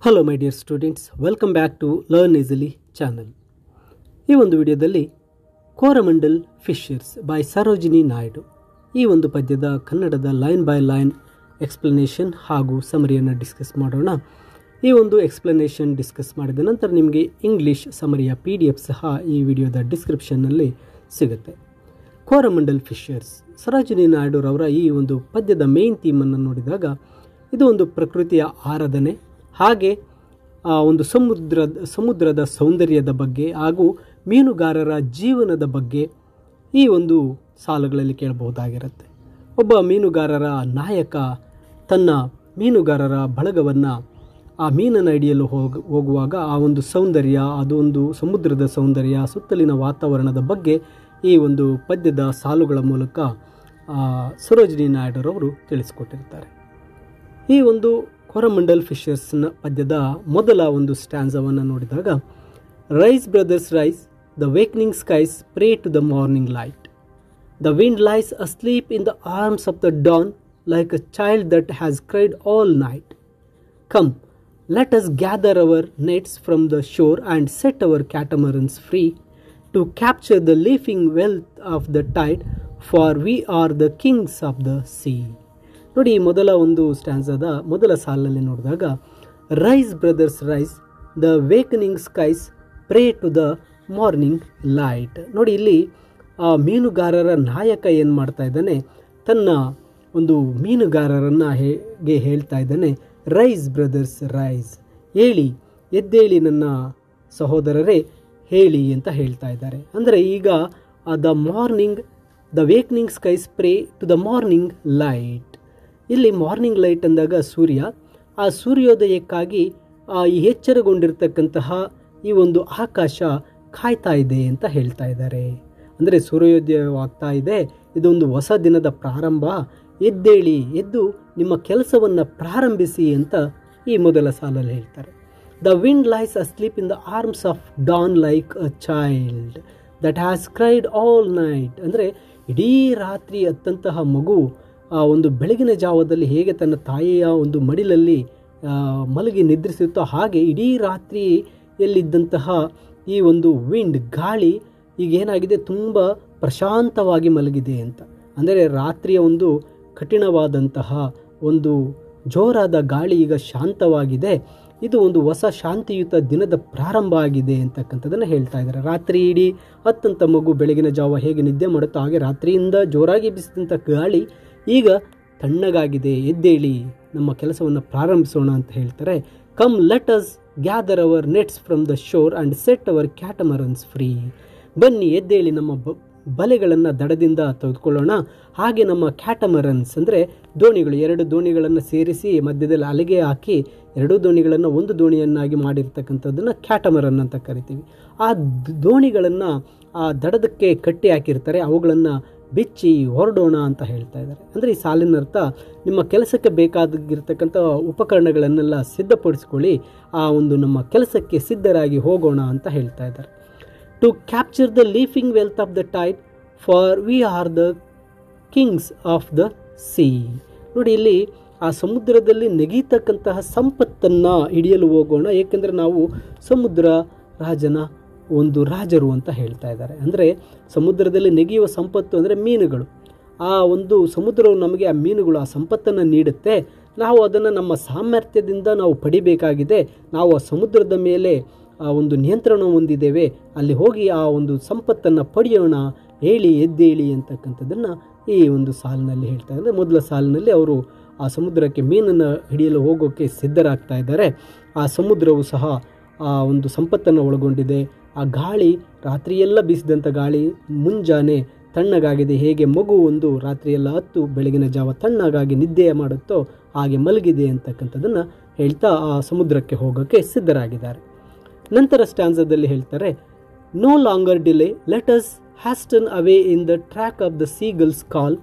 Hello my dear students, welcome back to learn easily channel. ಈ ಒಂದು ವಿಡಿಯೋದಲ್ಲಿ Coromandel fishers by Sarojini Naidu ಈ ಒಂದು ಪದ್ಯದ ಕನ್ನಡದ ಲೈನ್ ಬೈ ಲೈನ್ ಎಕ್ಸ್ಪ್ಲನೇಷನ್ ಹಾಗೂ ಸಮರಿಯನ್ನು ಡಿಸ್ಕಸ್ ಮಾಡೋಣ. ಈ ಒಂದು ಎಕ್ಸ್ಪ್ಲನೇಷನ್ ಡಿಸ್ಕಸ್ ಮಾಡಿದ ನಂತರ ನಿಮಗೆ ಇಂಗ್ಲೀಷ್ ಸಮರಿಯ PDF ಸಹ ಈ ವಿಡಿಯೋದ ಡಿಸ್ಕ್ರಿಪ್ಷನ್ನಲ್ಲಿ ಸಿಗುತ್ತೆ. ಕೋರಮಂಡಲ್ ಫಿಶರ್ಸ್, ಸರೋಜಿನಿ ನಾಯ್ಡುರವರ ಈ ಒಂದು ಪದ್ಯದ ಮೇನ್ ಥೀಮನ್ನು ನೋಡಿದಾಗ ಇದು ಒಂದು ಪ್ರಕೃತಿಯ ಆರಾಧನೆ, ಹಾಗೆ ಒಂದು ಸಮುದ್ರದ ಸೌಂದರ್ಯದ ಬಗ್ಗೆ ಹಾಗೂ ಮೀನುಗಾರರ ಜೀವನದ ಬಗ್ಗೆ ಈ ಒಂದು ಸಾಲುಗಳಲ್ಲಿ ಕೇಳಬಹುದಾಗಿರುತ್ತೆ. ಒಬ್ಬ ಮೀನುಗಾರರ ನಾಯಕ ತನ್ನ ಮೀನುಗಾರರ ಬಳಗವನ್ನು ಆ ಮೀನನ್ನು ಹಿಡಿಯಲು ಹೋಗುವಾಗ ಆ ಒಂದು ಸೌಂದರ್ಯ, ಅದೊಂದು ಸಮುದ್ರದ ಸೌಂದರ್ಯ, ಸುತ್ತಲಿನ ವಾತಾವರಣದ ಬಗ್ಗೆ ಈ ಒಂದು ಪದ್ಯದ ಸಾಲುಗಳ ಮೂಲಕ ಸರೋಜಿನಿ ನಾಯ್ಡುರವರು ತಿಳಿಸಿಕೊಟ್ಟಿರ್ತಾರೆ. ಈ ಒಂದು ಕೋರಮಂಡಲ್ ಫಿಶರ್ಸ್ನ ಪದ್ಯದ ಮೊದಲ ಒಂದು ಸ್ಟ್ಯಾನ್ಸವನ್ನು ನೋಡಿದಾಗ, rise brothers rise, the wakening skies pray to the morning light, the wind lies asleep in the arms of the dawn like a child that has cried all night, come let us gather our nets from the shore and set our catamarans free to capture the leaping wealth of the tide, for we are the kings of the sea. ನೋಡಿ, ಈ ಮೊದಲ ಒಂದು ಸ್ಟ್ಯಾನ್ಸದ ಮೊದಲ ಸಾಲಿನಲ್ಲಿ ನೋಡಿದಾಗ, rise brothers rise, the wakening skies pray to the morning light. ನೋಡಿ, ಇಲ್ಲಿ ಮೀನುಗಾರರ ನಾಯಕ ಏನು ಮಾಡ್ತಾ ಇದ್ದಾನೆ, ತನ್ನ ಒಂದು ಮೀನುಗಾರರನ್ನು ಹೇಗೆ ಹೇಳ್ತಾ ಇದ್ದಾನೆ, ರೈಸ್ ಬ್ರದರ್ಸ್ ರೈಸ್, ಹೇಳಿ ಎದ್ದೇಳಿ ನನ್ನ ಸಹೋದರರೇ ಹೇಳಿ ಅಂತ ಹೇಳ್ತಾ ಇದ್ದಾರೆ. ಅಂದರೆ ಈಗ the wakening skies pray to the morning light. ಇಲ್ಲಿ ಮಾರ್ನಿಂಗ್ ಲೈಟ್ ಅಂದಾಗ ಸೂರ್ಯ, ಆ ಸೂರ್ಯೋದಯಕ್ಕಾಗಿ ಈ ಎಚ್ಚರಗೊಂಡಿರ್ತಕ್ಕಂತಹ ಈ ಒಂದು ಆಕಾಶ ಕಾಯ್ತಾ ಇದೆ ಅಂತ ಹೇಳ್ತಾ ಇದ್ದಾರೆ. ಅಂದರೆ ಸೂರ್ಯೋದಯವಾಗ್ತಾ ಇದೆ, ಇದೊಂದು ಹೊಸ ದಿನದ ಪ್ರಾರಂಭ, ಎದ್ದೇಳಿ, ಎದ್ದು ನಿಮ್ಮ ಕೆಲಸವನ್ನು ಪ್ರಾರಂಭಿಸಿ ಅಂತ ಈ ಮೊದಲ ಸಾಲಲ್ಲಿ ಹೇಳ್ತಾರೆ. The wind lies asleep in the arms of Don like a child that has cried all night. ಅಂದರೆ ಇಡೀ ರಾತ್ರಿ ಅತ್ತಂತಹ ಮಗು ಒಂದು ಬೆಳಗಿನ ಜಾವದಲ್ಲಿ ಹೇಗೆ ತನ್ನ ತಾಯಿಯ ಒಂದು ಮಡಿಲಲ್ಲಿ ಮಲಗಿ ನಿದ್ರಿಸುತ್ತೋ, ಹಾಗೆ ಇಡೀ ರಾತ್ರಿಯಲ್ಲಿದ್ದಂತಹ ಈ ಒಂದು ವಿಂಡ್ ಗಾಳಿ ಈಗೇನಾಗಿದೆ, ತುಂಬ ಪ್ರಶಾಂತವಾಗಿ ಮಲಗಿದೆ ಅಂತ. ಅಂದರೆ ರಾತ್ರಿಯ ಒಂದು ಕಠಿಣವಾದಂತಹ ಒಂದು ಜೋರಾದ ಗಾಳಿ ಈಗ ಶಾಂತವಾಗಿದೆ, ಇದು ಒಂದು ಹೊಸ ಶಾಂತಿಯುತ ದಿನದ ಪ್ರಾರಂಭ ಆಗಿದೆ ಅಂತಕ್ಕಂಥದ್ದನ್ನು ಹೇಳ್ತಾ ಇದ್ದಾರೆ. ರಾತ್ರಿ ಇಡೀ ಅತ್ತಂತ ಮಗು ಬೆಳಗಿನ ಜಾವ ಹೇಗೆ ನಿದ್ದೆ ಮಾಡುತ್ತೋ ಹಾಗೆ ರಾತ್ರಿಯಿಂದ ಜೋರಾಗಿ ಬೀಸಿದಂಥ ಗಾಳಿ ಈಗ ತಣ್ಣಗಾಗಿದೆ, ಎದ್ದೇಳಿ ನಮ್ಮ ಕೆಲಸವನ್ನು ಪ್ರಾರಂಭಿಸೋಣ ಅಂತ ಹೇಳ್ತಾರೆ. Come let us gather our nets from the shore and set our catamarans free. ಬನ್ನಿ ಎದ್ದೇಳಿ ನಮ್ಮ ಬಲೆಗಳನ್ನು ದಡದಿಂದ ತೆಗೆದುಕೊಳ್ಳೋಣ, ಹಾಗೆ ನಮ್ಮ ಕ್ಯಾಟಮರನ್ಸ್ ಅಂದರೆ ದೋಣಿಗಳು, 2 ದೋಣಿಗಳನ್ನು ಸೇರಿಸಿ ಮಧ್ಯದಲ್ಲಿ ಅಲೆಗೆ ಹಾಕಿ 2 ದೋಣಿಗಳನ್ನು ಒಂದು ದೋಣಿಯನ್ನಾಗಿ ಮಾಡಿರ್ತಕ್ಕಂಥದ್ದನ್ನು ಕ್ಯಾಟಮರನ್ ಅಂತ ಕರಿತೀವಿ. ಆ ದೋಣಿಗಳನ್ನು ಆ ದಡದಕ್ಕೆ ಕಟ್ಟಿ ಹಾಕಿರ್ತಾರೆ, ಅವುಗಳನ್ನು ಬಿಚ್ಚಿ ಹೊರಡೋಣ ಅಂತ ಹೇಳ್ತಾ ಇದ್ದಾರೆ. ಅಂದರೆ ಈ ಸಾಲಿನ ಅರ್ಥ, ನಿಮ್ಮ ಕೆಲಸಕ್ಕೆ ಬೇಕಾಗಿರ್ತಕ್ಕಂಥ ಉಪಕರಣಗಳನ್ನೆಲ್ಲ ಸಿದ್ಧಪಡಿಸ್ಕೊಳ್ಳಿ, ಆ ಒಂದು ನಮ್ಮ ಕೆಲಸಕ್ಕೆ ಸಿದ್ಧರಾಗಿ ಹೋಗೋಣ ಅಂತ ಹೇಳ್ತಾ ಇದ್ದಾರೆ. To capture the leaping wealth of the tide, for we are the kings of the sea. ನೋಡಿ, ಇಲ್ಲಿ ಆ ಸಮುದ್ರದಲ್ಲಿ ನೆಗೀತಕ್ಕಂತಹ ಸಂಪತ್ತನ್ನು ಹಿಡಿಯಲು ಹೋಗೋಣ, ಏಕೆಂದರೆ ನಾವು ಸಮುದ್ರ ರಾಜರು ಅಂತ ಹೇಳ್ತಾ ಇದ್ದಾರೆ. ಅಂದರೆ ಸಮುದ್ರದಲ್ಲಿ ನೆಗೆಯುವ ಸಂಪತ್ತು ಅಂದರೆ ಮೀನುಗಳು. ಆ ಒಂದು ಸಮುದ್ರವು ನಮಗೆ ಆ ಮೀನುಗಳು ಆ ಸಂಪತ್ತನ್ನು ನೀಡುತ್ತೆ, ನಾವು ಅದನ್ನು ನಮ್ಮ ಸಾಮರ್ಥ್ಯದಿಂದ ನಾವು ಪಡಿಬೇಕಾಗಿದೆ. ನಾವು ಆ ಸಮುದ್ರದ ಮೇಲೆ ಒಂದು ನಿಯಂತ್ರಣ ಹೊಂದಿದ್ದೇವೆ, ಅಲ್ಲಿ ಹೋಗಿ ಆ ಒಂದು ಸಂಪತ್ತನ್ನು ಪಡೆಯೋಣ, ಹೇಳಿ ಎದ್ದೇಳಿ ಅಂತಕ್ಕಂಥದ್ದನ್ನು ಈ ಒಂದು ಸಾಲಿನಲ್ಲಿ ಹೇಳ್ತಾ ಇದ್ದಾರೆ. ಮೊದಲ ಸಾಲಿನಲ್ಲಿ ಅವರು ಆ ಸಮುದ್ರಕ್ಕೆ ಮೀನನ್ನು ಹಿಡಿಯಲು ಹೋಗೋಕ್ಕೆ ಸಿದ್ಧರಾಗ್ತಾ ಇದ್ದಾರೆ. ಆ ಸಮುದ್ರವು ಸಹ ಆ ಒಂದು ಸಂಪತ್ತನ್ನು ಒಳಗೊಂಡಿದೆ. ಆ ಗಾಳಿ, ರಾತ್ರಿಯೆಲ್ಲ ಬೀಸಿದಂಥ ಗಾಳಿ ಮುಂಜಾನೆ ತಣ್ಣಗಾಗಿದೆ, ಹೇಗೆ ಮಗು ಒಂದು ರಾತ್ರಿಯೆಲ್ಲ ಹತ್ತು ಬೆಳಗಿನ ಜಾವ ತಣ್ಣಗಾಗಿ ನಿದ್ದೆ ಮಾಡುತ್ತೋ ಹಾಗೆ ಮಲಗಿದೆ ಅಂತಕ್ಕಂಥದ್ದನ್ನು ಹೇಳ್ತಾ ಆ ಸಮುದ್ರಕ್ಕೆ ಹೋಗೋಕ್ಕೆ ಸಿದ್ಧರಾಗಿದ್ದಾರೆ. ನಂತರ ಸ್ಟ್ಯಾನ್ಸದಲ್ಲಿ ಹೇಳ್ತಾರೆ, no longer delay, let us hasten away in the track of the seagull's call.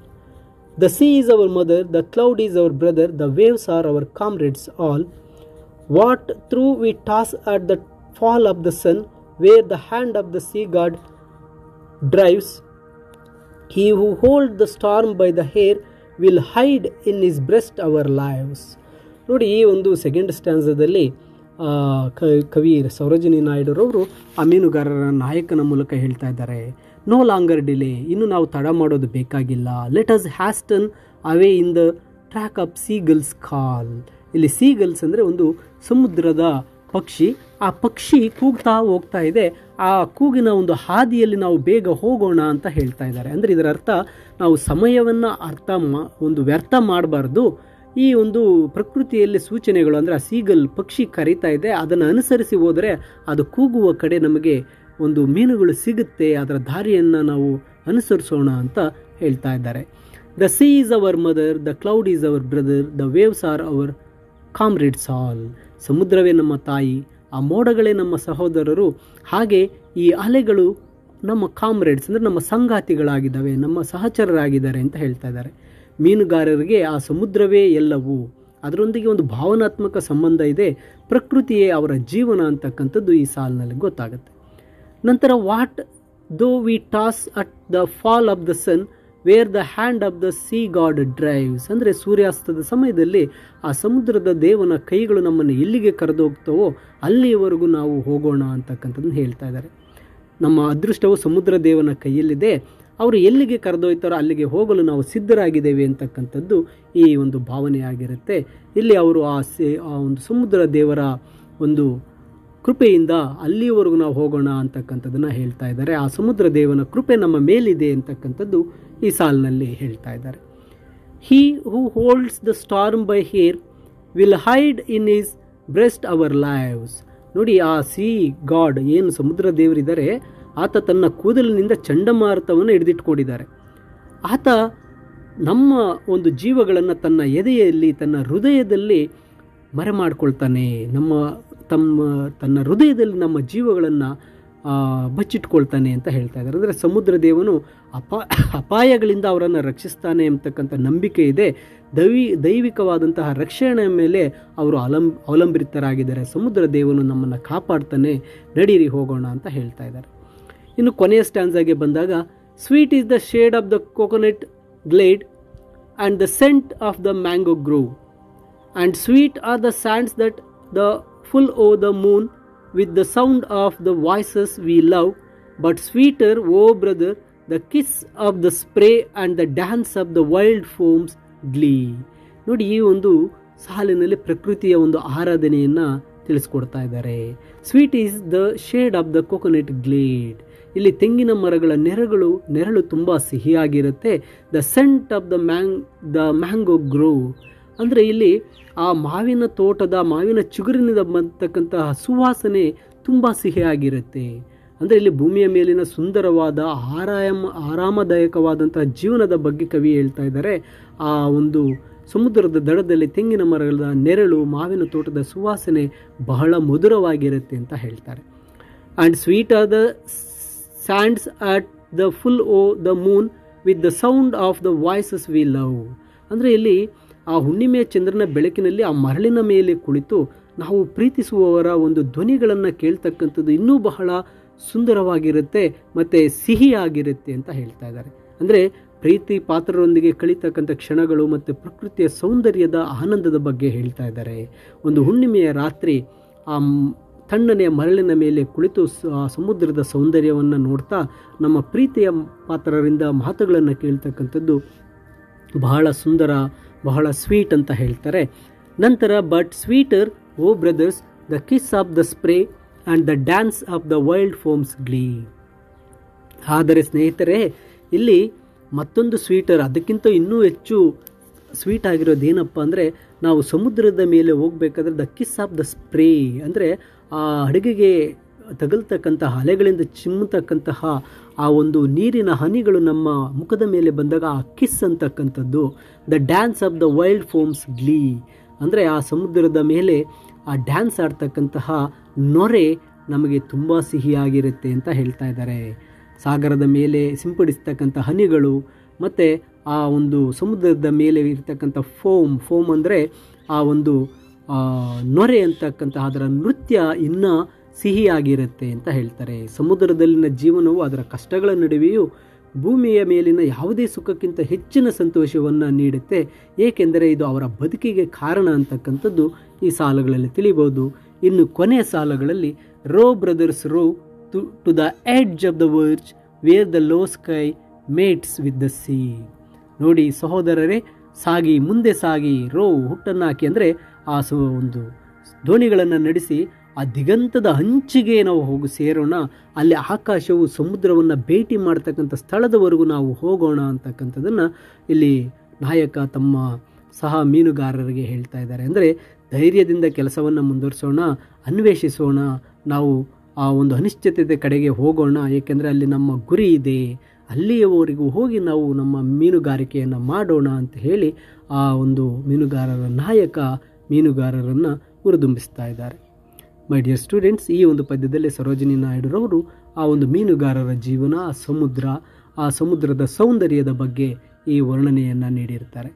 The sea is our mother, the cloud is our brother, the waves are our comrades all. What through we toss at the fall of the sun, where the hand of the sea god drives, he who holds the storm by the hair will hide in his breast our lives. ನೋಡಿ, ಈ ಒಂದು second ಸ್ಟ್ಯಾನ್ಸದಲ್ಲಿ ಕವಿ ಸರೋಜಿನಿ ನಾಯ್ಡುರವರು ಆ ಮೀನುಗಾರರ ನಾಯಕನ ಮೂಲಕ ಹೇಳ್ತಾ ಇದ್ದಾರೆ. ನೋ ಲಾಂಗರ್ ಡಿಲೇ, ಇನ್ನು ನಾವು ತಡ ಮಾಡೋದು ಬೇಕಾಗಿಲ್ಲ. Let us hasten away in the track of ಸೀಗಲ್ಸ್ ಕಾಲ್. ಇಲ್ಲಿ ಸೀಗಲ್ಸ್ ಅಂದರೆ ಒಂದು ಸಮುದ್ರದ ಪಕ್ಷಿ. ಆ ಪಕ್ಷಿ ಕೂಗ್ತಾ ಹೋಗ್ತಾ ಇದೆ. ಆ ಕೂಗಿನ ಒಂದು ಹಾದಿಯಲ್ಲಿ ನಾವು ಬೇಗ ಹೋಗೋಣ ಅಂತ ಹೇಳ್ತಾ ಇದ್ದಾರೆ. ಅಂದರೆ ಇದರ ಅರ್ಥ ನಾವು ಸಮಯವನ್ನು ಒಂದು ವ್ಯರ್ಥ ಮಾಡಬಾರ್ದು. ಈ ಒಂದು ಪ್ರಕೃತಿಯಲ್ಲಿ ಸೂಚನೆಗಳು ಅಂದರೆ ಆ ಸೀಗಲ್ ಪಕ್ಷಿ ಕರೀತಾ ಇದೆ, ಅದನ್ನು ಅನುಸರಿಸಿ ಹೋದರೆ ಅದು ಕೂಗುವ ಕಡೆ ನಮಗೆ ಒಂದು ಮೀನುಗಳು ಸಿಗುತ್ತೆ, ಅದರ ದಾರಿಯನ್ನು ನಾವು ಅನುಸರಿಸೋಣ ಅಂತ ಹೇಳ್ತಾ ಇದ್ದಾರೆ. The sea is our mother, the cloud is our brother, the waves are our comrades all. ಸಮುದ್ರವೇ ನಮ್ಮ ತಾಯಿ, ಆ ಮೋಡಗಳೇ ನಮ್ಮ ಸಹೋದರರು, ಹಾಗೆ ಈ ಅಲೆಗಳು ನಮ್ಮ ಕಾಮ್ರೇಡ್ಸ್ ಅಂದರೆ ನಮ್ಮ ಸಂಗಾತಿಗಳಾಗಿದ್ದಾವೆ, ನಮ್ಮ ಸಹಚರರಾಗಿದ್ದಾರೆ ಅಂತ ಹೇಳ್ತಾ ಇದ್ದಾರೆ. ಮೀನುಗಾರರಿಗೆ ಆ ಸಮುದ್ರವೇ ಎಲ್ಲವೂ, ಅದರೊಂದಿಗೆ ಒಂದು ಭಾವನಾತ್ಮಕ ಸಂಬಂಧ ಇದೆ, ಪ್ರಕೃತಿಯೇ ಅವರ ಜೀವನ ಅಂತಕ್ಕಂಥದ್ದು ಈ ಸಾಲಿನಲ್ಲಿ ಗೊತ್ತಾಗುತ್ತೆ. ನಂತರ what though we toss at the fall of the sun where the hand of the sea god drives. ಅಂದರೆ ಸೂರ್ಯಾಸ್ತದ ಸಮಯದಲ್ಲಿ ಆ ಸಮುದ್ರದ ದೇವನ ಕೈಗಳು ನಮ್ಮನ್ನು ಎಲ್ಲಿಗೆ ಕರೆದೋಗ್ತವೋ ಅಲ್ಲಿಯವರೆಗೂ ನಾವು ಹೋಗೋಣ ಅಂತಕ್ಕಂಥದ್ದನ್ನು ಹೇಳ್ತಾ ಇದ್ದಾರೆ. ನಮ್ಮ ಅದೃಷ್ಟವು ಸಮುದ್ರ ದೇವನ ಕೈಯಲ್ಲಿದೆ, ಅವರು ಎಲ್ಲಿಗೆ ಕರೆದೊಯ್ತಾರೋ ಅಲ್ಲಿಗೆ ಹೋಗಲು ನಾವು ಸಿದ್ಧರಾಗಿದ್ದೇವೆ ಅಂತಕ್ಕಂಥದ್ದು ಈ ಒಂದು ಭಾವನೆಯಾಗಿರುತ್ತೆ. ಇಲ್ಲಿ ಅವರು ಆ ಒಂದು ಸಮುದ್ರ ದೇವರ ಒಂದು ಕೃಪೆಯಿಂದ ಅಲ್ಲಿಯವರೆಗೂ ನಾವು ಹೋಗೋಣ ಅಂತಕ್ಕಂಥದ್ದನ್ನು ಹೇಳ್ತಾ ಇದ್ದಾರೆ. ಆ ಸಮುದ್ರ ದೇವನ ಕೃಪೆ ನಮ್ಮ ಮೇಲಿದೆ ಅಂತಕ್ಕಂಥದ್ದು ಈ ಸಾಲಿನಲ್ಲಿ ಹೇಳ್ತಾ ಇದ್ದಾರೆ. He who holds the storm by hair will hide in his breast our lives. ನೋಡಿ, ಆ ಸಿ ಗಾಡ್ ಏನು ಸಮುದ್ರ ದೇವರಿದ್ದಾರೆ, ಆತ ತನ್ನ ಕೂದಲಿನಿಂದ ಚಂಡಮಾರುತವನ್ನು ಹಿಡಿದಿಟ್ಕೊಂಡಿದ್ದಾರೆ. ಆತ ನಮ್ಮ ಒಂದು ಜೀವಗಳನ್ನು ತನ್ನ ಎದೆಯಲ್ಲಿ, ತನ್ನ ಹೃದಯದಲ್ಲಿ ಮರೆ ಮಾಡಿಕೊಳ್ತಾನೆ. ತನ್ನ ಹೃದಯದಲ್ಲಿ ನಮ್ಮ ಜೀವಗಳನ್ನು ಬಚ್ಚಿಟ್ಕೊಳ್ತಾನೆ ಅಂತ ಹೇಳ್ತಾ ಇದ್ದಾರೆ. ಅಂದರೆ ಸಮುದ್ರ ದೇವನು ಅಪಾಯಗಳಿಂದ ಅವರನ್ನು ರಕ್ಷಿಸ್ತಾನೆ ಅಂತಕ್ಕಂಥ ನಂಬಿಕೆ ಇದೆ. ದೈವಿಕವಾದಂತಹ ರಕ್ಷಣೆಯ ಮೇಲೆ ಅವರು ಅವಲಂಬಿತರಾಗಿದ್ದಾರೆ. ಸಮುದ್ರ ದೇವನು ನಮ್ಮನ್ನು ಕಾಪಾಡ್ತಾನೆ, ನಡೀರಿ ಹೋಗೋಣ ಅಂತ ಹೇಳ್ತಾ ಇದ್ದಾರೆ. ಇನ್ನು ಕೊನೆಯ ಸ್ಟ್ಯಾನ್ಸಾಗೆ ಬಂದಾಗ, sweet is the shade of the coconut glade and the scent of the mango grove and sweet are the sands that the full o' the moon with the sound of the voices we love, but sweeter, oh brother, the kiss of the spray and the dance of the wild foam's glee. ನೋಡಿ, ಈ ಒಂದು ಸಾಲಿನಲ್ಲಿ ಪ್ರಕೃತಿಯ ಒಂದು ಆರಾಧನೆಯನ್ನು ತಿಳಿಸ್ಕೊಡ್ತಾ ಇದ್ದಾರೆ. Sweet is the shade of the coconut glade. ಇಲ್ಲಿ ತೆಂಗಿನ ಮರಗಳ ನೆರಳು ತುಂಬ ಸಿಹಿಯಾಗಿರುತ್ತೆ. The scent of the mango grove ಅಂದರೆ ಇಲ್ಲಿ ಆ ಮಾವಿನ ತೋಟದ ಮಾವಿನ ಚಿಗುರಿನಿಂದ ಬಂತಕ್ಕಂತಹ ಸುವಾಸನೆ ತುಂಬ ಸಿಹಿಯಾಗಿರುತ್ತೆ. ಅಂದರೆ ಇಲ್ಲಿ ಭೂಮಿಯ ಮೇಲಿನ ಸುಂದರವಾದ ಆರಾಮದಾಯಕವಾದಂತಹ ಜೀವನದ ಬಗ್ಗೆ ಕವಿ ಹೇಳ್ತಾ ಇದ್ದಾರೆ. ಆ ಒಂದು ಸಮುದ್ರದ ದಡದಲ್ಲಿ ತೆಂಗಿನ ಮರಗಳ ನೆರಳು, ಮಾವಿನ ತೋಟದ ಸುವಾಸನೆ ಬಹಳ ಮಧುರವಾಗಿರುತ್ತೆ ಅಂತ ಹೇಳ್ತಾರೆ. And sweet are the sands at the full o' the moon with the sound of the voices we love. ಅಂದರೆ ಇಲ್ಲಿ ಆ ಹುಣ್ಣಿಮೆಯ ಚಂದ್ರನ ಬೆಳಕಿನಲ್ಲಿ ಆ ಮರಳಿನ ಮೇಲೆ ಕುಳಿತು ನಾವು ಪ್ರೀತಿಸುವವರ ಒಂದು ಧ್ವನಿಗಳನ್ನು ಕೇಳ್ತಕ್ಕಂಥದ್ದು ಇನ್ನೂ ಬಹಳ ಸುಂದರವಾಗಿರುತ್ತೆ ಮತ್ತು ಸಿಹಿಯಾಗಿರುತ್ತೆ ಅಂತ ಹೇಳ್ತಾ ಇದ್ದಾರೆ. ಅಂದರೆ ಪ್ರೀತಿ ಪಾತ್ರರೊಂದಿಗೆ ಕಳೀತಕ್ಕಂಥ ಕ್ಷಣಗಳು ಮತ್ತು ಪ್ರಕೃತಿಯ ಸೌಂದರ್ಯದ ಆನಂದದ ಬಗ್ಗೆ ಹೇಳ್ತಾ ಇದ್ದಾರೆ. ಒಂದು ಹುಣ್ಣಿಮೆಯ ರಾತ್ರಿ ಆ ತಣ್ಣನೆಯ ಮರಳಿನ ಮೇಲೆ ಕುಳಿತು ಆ ಸಮುದ್ರದ ಸೌಂದರ್ಯವನ್ನು ನೋಡ್ತಾ ನಮ್ಮ ಪ್ರೀತಿಯ ಪಾತ್ರರಿಂದ ಮಾತುಗಳನ್ನು ಕೇಳ್ತಕ್ಕಂಥದ್ದು ಬಹಳ ಸುಂದರ, ಬಹಳ ಸ್ವೀಟ್ ಅಂತ ಹೇಳ್ತಾರೆ. ನಂತರ but sweeter o brothers the kiss of the spray and the dance of the wild foam's glee. ಆದರೆ ಸ್ನೇಹಿತರೆ, ಇಲ್ಲಿ ಮತ್ತೊಂದು ಸ್ವೀಟರ್, ಅದಕ್ಕಿಂತ ಇನ್ನೂ ಹೆಚ್ಚು ಸ್ವೀಟ್ ಆಗಿರೋದೇನಪ್ಪ ಅಂದರೆ, ನಾವು ಸಮುದ್ರದ ಮೇಲೆ ಹೋಗಬೇಕಾದ್ರೆ the kiss of the spray ಅಂದರೆ ಆ ಅಡುಗೆಗೆ ತಗಲ್ತಕ್ಕಂತಹ ಅಲೆಗಳಿಂದ ಚಿಮ್ಮತಕ್ಕಂತಹ ಆ ಒಂದು ನೀರಿನ ಹನಿಗಳು ನಮ್ಮ ಮುಖದ ಮೇಲೆ ಬಂದಾಗ ಆ ಕಿಸ್ ಅಂತಕ್ಕಂಥದ್ದು. The dance of the wild foam's glee ಅಂದರೆ ಆ ಸಮುದ್ರದ ಮೇಲೆ ಆ ಡ್ಯಾನ್ಸ್ ಆಡ್ತಕ್ಕಂತಹ ನೊರೆ ನಮಗೆ ತುಂಬ ಸಿಹಿಯಾಗಿರುತ್ತೆ ಅಂತ ಹೇಳ್ತಾ ಇದ್ದಾರೆ. ಸಾಗರದ ಮೇಲೆ ಸಿಂಪಡಿಸ್ತಕ್ಕಂಥ ಹನಿಗಳು ಮತ್ತು ಆ ಒಂದು ಸಮುದ್ರದ ಮೇಲೆ ಇರ್ತಕ್ಕಂಥ ಫೋಮ್ ಅಂದರೆ ಆ ಒಂದು ನೊರೆ ಅಂತಕ್ಕಂತಹ ಅದರ ನೃತ್ಯ ಇನ್ನೂ ಸಿಹಿಯಾಗಿರುತ್ತೆ ಅಂತ ಹೇಳ್ತಾರೆ. ಸಮುದ್ರದಲ್ಲಿನ ಜೀವನವು ಅದರ ಕಷ್ಟಗಳ ನಡುವೆಯೂ ಭೂಮಿಯ ಮೇಲಿನ ಯಾವುದೇ ಸುಖಕ್ಕಿಂತ ಹೆಚ್ಚಿನ ಸಂತೋಷವನ್ನು ನೀಡುತ್ತೆ, ಏಕೆಂದರೆ ಇದು ಅವರ ಬದುಕಿಗೆ ಕಾರಣ ಅಂತಕ್ಕಂಥದ್ದು ಈ ಸಾಲುಗಳಲ್ಲಿ ತಿಳಿಬಹುದು. ಇನ್ನು ಕೊನೆಯ ಸಾಲುಗಳಲ್ಲಿ row brothers row to the edge of the verge where the low sky mates with the sea. ನೋಡಿ ಸಹೋದರರೇ, ಸಾಗಿ ಮುಂದೆ ಸಾಗಿ ರೋ ಹುಟ್ಟನ್ನಾಕಿ ಅಂದರೆ ಆ ಒಂದು ದೋಣಿಗಳನ್ನು ನಡೆಸಿ ಆ ದಿಗಂತದ ಅಂಚಿಗೆ ನಾವು ಹೋಗಿ ಸೇರೋಣ, ಅಲ್ಲಿ ಆಕಾಶವು ಸಮುದ್ರವನ್ನು ಭೇಟಿ ಮಾಡ್ತಕ್ಕಂಥ ಸ್ಥಳದವರೆಗೂ ನಾವು ಹೋಗೋಣ ಅಂತಕ್ಕಂಥದ್ದನ್ನು ಇಲ್ಲಿ ನಾಯಕ ತಮ್ಮ ಸಹ ಮೀನುಗಾರರಿಗೆ ಹೇಳ್ತಾ ಇದ್ದಾರೆ. ಅಂದರೆ ಧೈರ್ಯದಿಂದ ಕೆಲಸವನ್ನು ಮುಂದುವರಿಸೋಣ, ಅನ್ವೇಷಿಸೋಣ, ನಾವು ಆ ಒಂದು ಅನಿಶ್ಚಿತತೆ ಕಡೆಗೆ ಹೋಗೋಣ, ಏಕೆಂದರೆ ಅಲ್ಲಿ ನಮ್ಮ ಗುರಿ ಇದೆ, ಅಲ್ಲಿಯವರೆಗೂ ಹೋಗಿ ನಾವು ನಮ್ಮ ಮೀನುಗಾರಿಕೆಯನ್ನು ಮಾಡೋಣ ಅಂತ ಹೇಳಿ ಆ ಒಂದು ಮೀನುಗಾರರ ನಾಯಕ ಮೀನುಗಾರರನ್ನು ಹುರಿದುಂಬಿಸ್ತಾ ಇದ್ದಾರೆ. ಮೈ ಡಿಯರ್ ಸ್ಟೂಡೆಂಟ್ಸ್, ಈ ಒಂದು ಪದ್ಯದಲ್ಲಿ ಸರೋಜಿನಿ ನಾಯ್ಡುರವರು ಆ ಒಂದು ಮೀನುಗಾರರ ಜೀವನ, ಆ ಸಮುದ್ರದ ಸೌಂದರ್ಯದ ಬಗ್ಗೆ ಈ ವರ್ಣನೆಯನ್ನು ನೀಡಿರ್ತಾರೆ.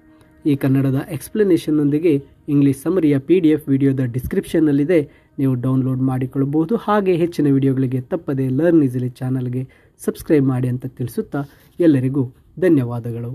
ಈ ಕನ್ನಡದ ಎಕ್ಸ್ಪ್ಲನೇಷನ್ನೊಂದಿಗೆ ಇಂಗ್ಲೀಷ್ ಸಮರಿಯ PDF ವಿಡಿಯೋದ ಡಿಸ್ಕ್ರಿಪ್ಷನ್ನಲ್ಲಿದೆ, ನೀವು ಡೌನ್ಲೋಡ್ ಮಾಡಿಕೊಳ್ಳಬಹುದು. ಹಾಗೆ ಹೆಚ್ಚಿನ ವಿಡಿಯೋಗಳಿಗೆ ತಪ್ಪದೆ ಲರ್ನ್ ಈಸಿಲಿ ಚಾನಲ್ಗೆ ಸಬ್ಸ್ಕ್ರೈಬ್ ಮಾಡಿ ಅಂತ ತಿಳಿಸುತ್ತಾ ಎಲ್ಲರಿಗೂ ಧನ್ಯವಾದಗಳು.